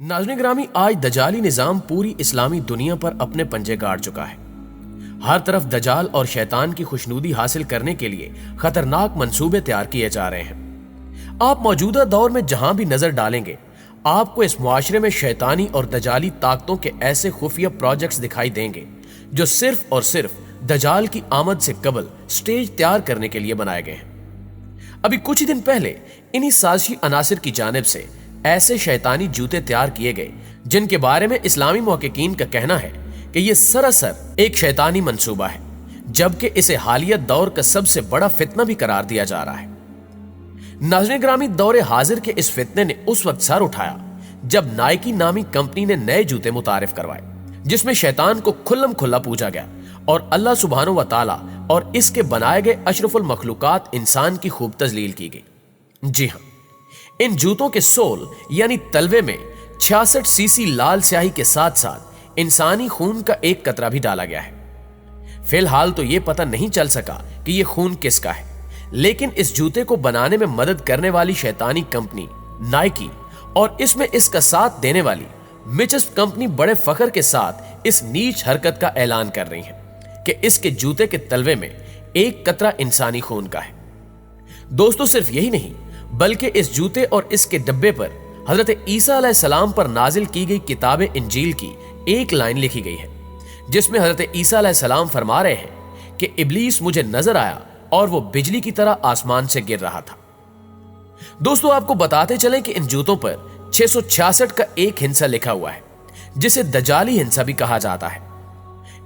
नाज़रीन ग्रामी, आज दजाली निजाम पूरी इस्लामी दुनिया पर अपने पंजे गाड़ चुका है। हर तरफ दजाल और शैतान की खुशनुदी हासिल करने के लिए खतरनाक मंसूबे तैयार किए जा रहे हैं। आप मौजूदा दौर में जहां भी नजर डालेंगे, आपको इस मुआशरे में शैतानी और दजाली ताकतों के ऐसे खुफिया प्रोजेक्ट्स दिखाई देंगे जो सिर्फ और सिर्फ दजाल की आमद से कबल स्टेज तैयार करने के लिए बनाए गए हैं। अभी कुछ ही दिन पहले इन्हीं साजिशी अनासिर की जानिब से ऐसे शैतानी जूते तैयार किए गए जिनके बारे में इस्लामी मुहक्किकीन का कहना है कि यह सरासर एक शैतानी मंसूबा है, जबकि इसे हालिया दौर का सबसे बड़ा फितना भी करार दिया जा रहा है। नाज़रीन ग्रामी, दौरे हाजिर के इस फितने ने उस वक्त सर उठाया जब नाइकी नामी कंपनी ने नए जूते मुतारिफ करवाए, जिसमें शैतान को खुल्लम खुल्ला पूजा गया और अल्लाह सुब्हानो व तआला और इसके बनाए गए अशरफुल मखलूकात इंसान की खूब तजलील की गई। जी हाँ, इन जूतों के सोल यानी तलवे में 66 सीसी लाल स्याही के साथ साथ इंसानी खून का एक कतरा भी डाला गया है। फिलहाल तो यह पता नहीं चल सका कि यह खून किसका है, लेकिन इस जूते को बनाने में मदद करने वाली शैतानी कंपनी नाइकी और इसमें इसका साथ देने वाली मिचेस कंपनी बड़े फख्र के साथ इस नीच हरकत का ऐलान कर रही है कि इसके जूते के तलवे में एक कतरा इंसानी खून का है। दोस्तों, सिर्फ यही नहीं बल्कि इस जूते और इसके डब्बे पर हजरत ईसा अलैहिस्सलाम पर नाजिल की गई किताब इंजील की एक लाइन लिखी गई है, जिसमें हजरत ईसा अलैहिस्सलाम फरमा रहे हैं कि इब्लीस मुझे नजर आया और वो बिजली की तरह आसमान से गिर रहा था। दोस्तों, आपको बताते चलें कि इन जूतों पर 666 का एक हिंसा लिखा हुआ है, जिसे दजाली हिंसा भी कहा जाता है।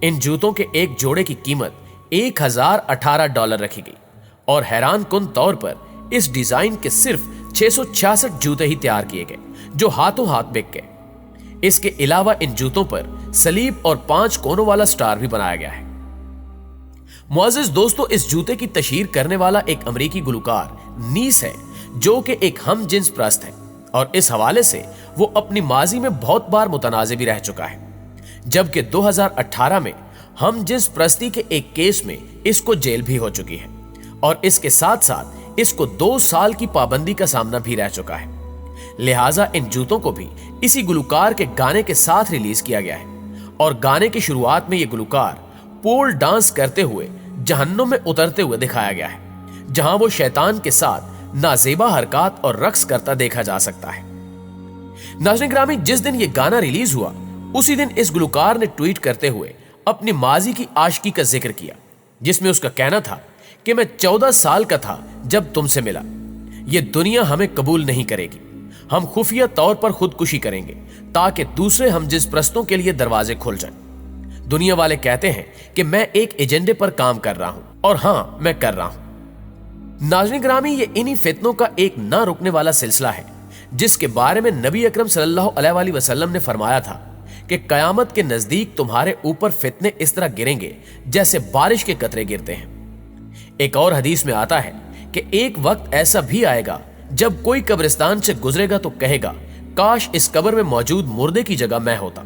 इन जूतों के एक जोड़े की कीमत $1018 रखी गई और हैरान कुन तौर पर इस डिजाइन के सिर्फ 666 जूते ही तैयार किए गए जो हाथों हाथ बिक गए। इसके अलावा इन जूतों पर सलीब और 5 कोनों वाला स्टार भी बनाया गया है। मुअज़्ज़िज़ दोस्तों, इस जूते की तशहीर करने वाला एक अमेरिकी गुलकार नीस है, जो कि एक हम जिन्स प्रस्त है और इस हवाले से वो अपनी माजी में बहुत बार मुतनाज़े भी रह चुका है, जबकि 2018 में हम जिन्स प्रस्ती के एक केस में इसको जेल भी हो चुकी है और इसके साथ साथ इसको 2 साल की पाबंदी का सामना भी रह चुका है। लिहाजा इन जूतों को भी इसी गुलकार के गाने के साथ रिलीज किया गया है और गाने की शुरुआत में ये गुलकार पोल डांस करते हुए जहन्नुम में उतरते हुए दिखाया गया है, जहां वो शैतान के साथ नाजेबा हरकत और रक्स करता देखा जा सकता है। नाज़रीन ग्रामी, जिस दिन ये गाना रिलीज हुआ उसी दिन इस गुलकार ने ट्वीट करते हुए अपनी माजी की आशिकी का जिक्र किया, जिसमें उसका कहना था कि मैं 14 साल का था जब तुमसे मिला। ये दुनिया हमें कबूल नहीं करेगी। हम खुफिया तौर पर खुदकुशी करेंगे ताकि दूसरे हम जिस प्रस्तों के लिए दरवाजे खुल जाएं। दुनिया वाले कहते हैं कि मैं एक एजेंडे पर काम कर रहा हूं और हां, मैं कर रहा हूं। नाज़रीन ग्रामी, ये इन्हीं फितनों का एक ना रुकने वाला सिलसिला है, जिसके बारे में नबी अकरम सल्लल्लाहु अलैहि वसल्लम ने फरमाया था कि कयामत के नजदीक तुम्हारे ऊपर फितने इस तरह गिरेंगे जैसे बारिश के कतरे गिरते हैं। एक और हदीस में आता है कि एक वक्त ऐसा भी आएगा जब कोई कब्रिस्तान से गुजरेगा तो कहेगा, काश इस कब्र में मौजूद मुर्दे की जगह मैं होता।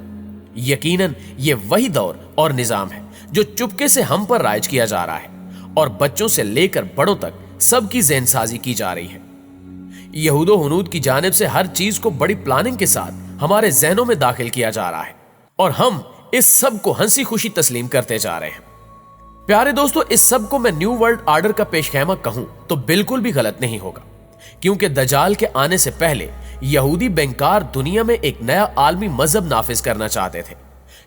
यकीनन ये वही दौर और निजाम है जो चुपके से हम पर राइज किया जा रहा है और बच्चों से लेकर बड़ों तक सबकी ज़हनसाजी की जा रही है। यहूदो हुनूद की जानिब से हर चीज को बड़ी प्लानिंग के साथ हमारे जहनों में दाखिल किया जा रहा है और हम इस सब को हंसी खुशी तस्लीम करते जा रहे हैं। प्यारे दोस्तों, इस सब को मैं न्यू वर्ल्ड आर्डर का पेशखेमा कहूं तो बिल्कुल भी गलत नहीं होगा, क्योंकि दजाल के आने से पहले यहूदी बैंकार दुनिया में एक नया आलमी मजहब नाफिज करना चाहते थे।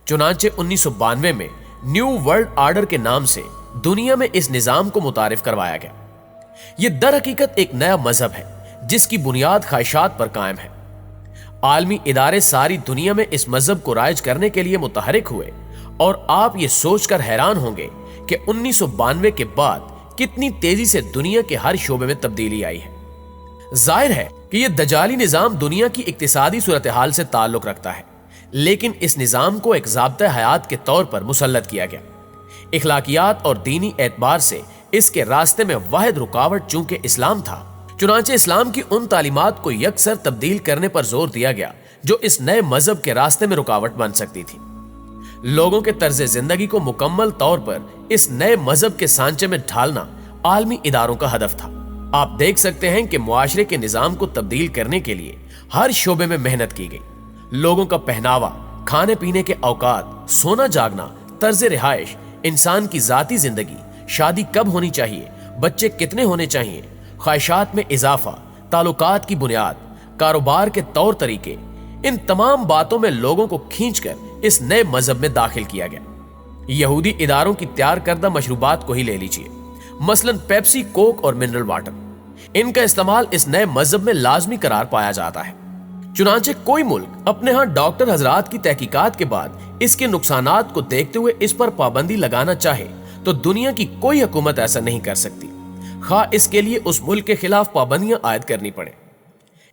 चुनांचे 1992 में न्यू वर्ल्ड आर्डर के नाम से दुनिया में इस निजाम को मुतारिफ करवाया गया। यह दर हकीकत एक नया मजहब है जिसकी बुनियाद ख्वाहिशात पर कायम है। आलमी इदारे सारी दुनिया में इस मजहब को राइज करने के लिए मुतहरिक हुए और आप ये सोचकर हैरान होंगे कि 1992 के बाद कितनी तेजी से दुनिया के हर शोबे में तब्दीली आई है। जाहिर है कि यह दजाली निजाम दुनिया की इक्तिसादी सूरत हाल से ताल्लुक रखता है, लेकिन इस निजाम को एक ज़ाब्ता हयात के तौर पर मुसल्लत किया गया। इखलाकियात और दीनी एतबार से इसके रास्ते में वाहिद रुकावट चूंकि इस्लाम था, चुनांचे इस्लाम की उन तालीमात को यकसर तब्दील करने पर जोर दिया गया जो इस नए मजहब के रास्ते में रुकावट बन सकती थी। लोगों के तर्ज जिंदगी को मुकम्मल तौर पर इस नए मजहब के सांचे में ढालना आलमी इदारों का हदफ था। आप देख सकते हैं कि मुआशरे के निजाम को तब्दील करने के लिए हर शोबे में मेहनत की गई। लोगों का पहनावा, खाने पीने के औकात, सोना जागना, तर्ज रिहाइश, इंसान की जाती जिंदगी, शादी कब होनी चाहिए, बच्चे कितने होने चाहिए, ख्वाहिशात में इजाफा, ताल्लुकात की बुनियाद, कारोबार के तौर तरीके, इन तमाम बातों में लोगों को खींचकर इस नए मजहब में दाखिल किया गया। यहूदी इदारों की तैयार करदा मशरूबात को ही ले लीजिए, मसलन पेप्सी, कोक और मिनरल वाटर। इनका इस्तेमाल इस नए मजहब में लाजमी करार पाया जाता है। चुनांचे कोई मुल्क अपने यहाँ डॉक्टर हजरात की तहकीकात के बाद इसके नुकसानात को देखते हुए इस पर पाबंदी लगाना चाहे तो दुनिया की कोई हुकूमत ऐसा नहीं कर सकती, खा इसके लिए उस मुल्क के खिलाफ पाबंदियां आयद करनी पड़े।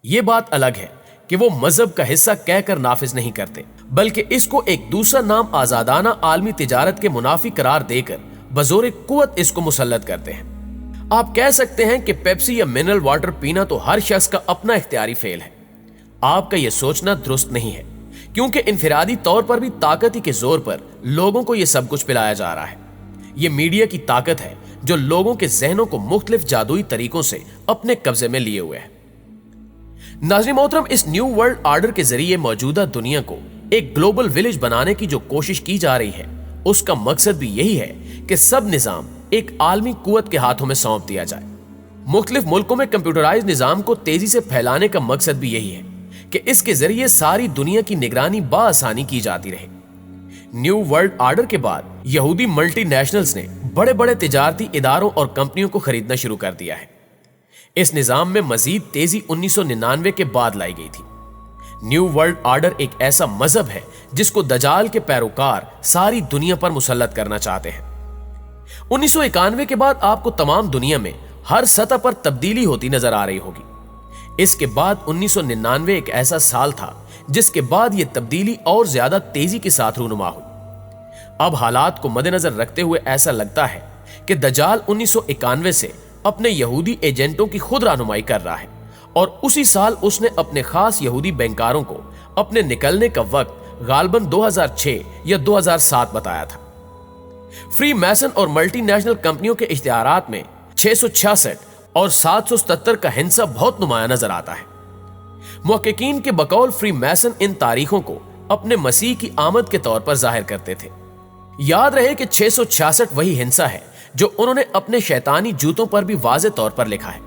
ये बात अलग है कि वो मजहब का हिस्सा कहकर नाफिज नहीं करते, बल्कि इसको एक दूसरा नाम आजादाना आलमी तिजारत के मुनाफी करार देकर बजोरे कुवत इसको मुसल्लत करते हैं। आप कह सकते हैं कि पेप्सी या मिनरल वाटर पीना तो हर शख्स का अपना इख्तियारी फेल है। आपका यह सोचना दुरुस्त नहीं है, क्योंकि इनफिरादी तौर पर भी ताकत ही के जोर पर लोगों को यह सब कुछ पिलाया जा रहा है। यह मीडिया की ताकत है जो लोगों के जहनों को मुख्तलिफ जादुई तरीकों से अपने कब्जे में लिए हुए है। नाज़रीन मोहतरम, इस न्यू वर्ल्ड आर्डर के जरिए मौजूदा दुनिया को एक ग्लोबल विलेज बनाने की जो कोशिश की जा रही है, उसका मकसद भी यही है कि सब निजाम एक आलमी कुवत के हाथों में सौंप दिया जाए। मुख्तलिफ मुल्कों में कंप्यूटराइज निजाम को तेजी से फैलाने का मकसद भी यही है कि इसके जरिए सारी दुनिया की निगरानी बाआसानी की जाती रहे। न्यू वर्ल्ड आर्डर के बाद यहूदी मल्टीनेशनल्स ने बड़े बड़े तिजारती इदारों और कंपनियों को खरीदना शुरू कर दिया है। इस निजाम में मजीद तेजी 1999 के बाद लाई गई थी। न्यू वर्ल्ड आर्डर एक ऐसा मजहब है जिसको दजाल के पैरोकार सारी दुनिया पर मुसल्लत करना चाहते हैं। 1991 के बाद आपको तमाम दुनिया में हर सतह पर तब्दीली होती नजर आ रही होगी। इसके बाद 1999 एक ऐसा साल था जिसके बाद यह तब्दीली और ज्यादा तेजी के साथ रूनुमा हुई। अब हालात को मद्देनजर रखते हुए ऐसा लगता है कि दजाल 1991 से अपने यहूदी एजेंटों की खुद रहनुमाई कर रहा है, और उसी साल उसने अपने खास यहूदी बैंकारों को अपने निकलने का वक्त गालबन 2006 या 2007 बताया था। फ्री मैसन और मल्टीनेशनल कंपनियों के इश्तिहारात में 666 और 777 का हिंसा बहुत नुमाया नजर आता है। मुहक्किकीन के बकौल फ्री मैसन इन तारीखों को अपने मसीह की आमद के तौर पर जाहिर करते थे। याद रहे कि 666 वही हिंसा है जो उन्होंने अपने शैतानी जूतों पर भी वाज़े तौर पर लिखा है।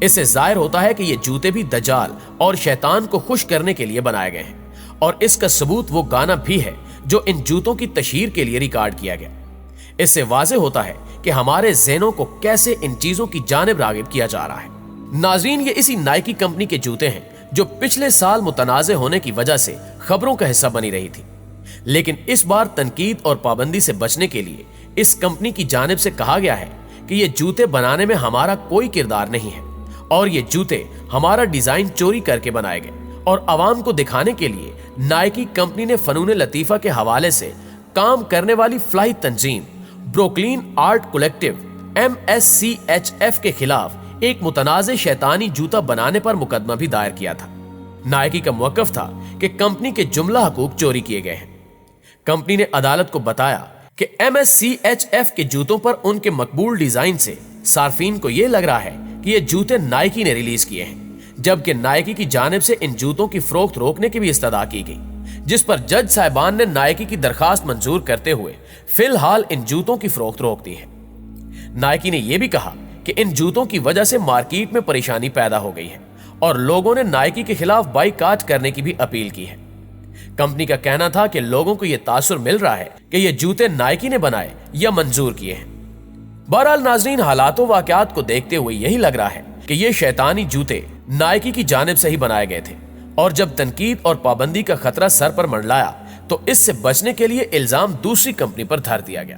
इससे जाहिर होता है कि ये जूते भी दजाल और शैतान को खुश करने के लिए बनाए गए हैं, और इसका सबूत वो गाना भी है जो इन जूतों की तशहीर के लिए रिकॉर्ड किया गया। इससे वाज़े होता है कि हमारे ज़हनों को कैसे इन चीजों की जानिब रागिब किया जा रहा है। नाज़रीन, ये इसी नाइकी कंपनी के जूते हैं जो पिछले साल मुतनाज़े होने की वजह से खबरों का हिस्सा बनी रही थी, लेकिन इस बार तनकीद और पाबंदी से बचने के लिए इस कंपनी की जानिब से कहा गया है कि ये जूते बनाने में हमारा कोई किरदार नहीं है, और ये जूते हमारा डिजाइन चोरी करके बनाए गए, और आवाम को दिखाने के लिए नाइकी कंपनी ने फनून लतीफा के हवाले से काम करने वाली फ्लाई तंजीम ब्रुकलिन आर्ट कलेक्टिव MSCHF के खिलाफ एक मुतनाज़े शैतानी जूता बनाने पर मुकदमा भी दायर किया था। नाइकी का मौक़िफ़ था कि कंपनी के जुमला हकूक चोरी किए गए हैं। कंपनी ने अदालत को बताया कि MSCHF के जूतों पर उनके मकबूल डिजाइन से सार्फिन को यह लग रहा है कि ये जूते नाइकी ने रिलीज किए हैं, जबकि नाइकी की जानिब से इन जूतों की फरोख्त रोकने की भी इस्तदा की गई, जिस पर जज साहिबान ने नाइकी की दरखास्त मंजूर करते हुए फिलहाल इन जूतों की फरोख्त रोक दी है। नाइकी ने यह भी कहा कि इन जूतों की वजह से मार्केट में परेशानी पैदा हो गई है, और लोगों ने नाइकी के खिलाफ बाइकाट करने की भी अपील की है। कंपनी का कहना था कि लोगों को यह तासुर मिल रहा है कि ये जूते नाइकी ने बनाए या मंजूर किए हैं। बहरहाल नाज़रीन, हालातों वाक़यात को देखते हुए यही लग रहा है कि ये शैतानी जूते नाइकी की जानिब से ही बनाए गए थे, और जब तनकीद और पाबंदी का खतरा सर पर मंडलाया तो इससे बचने के लिए इल्जाम दूसरी कंपनी पर धर दिया गया।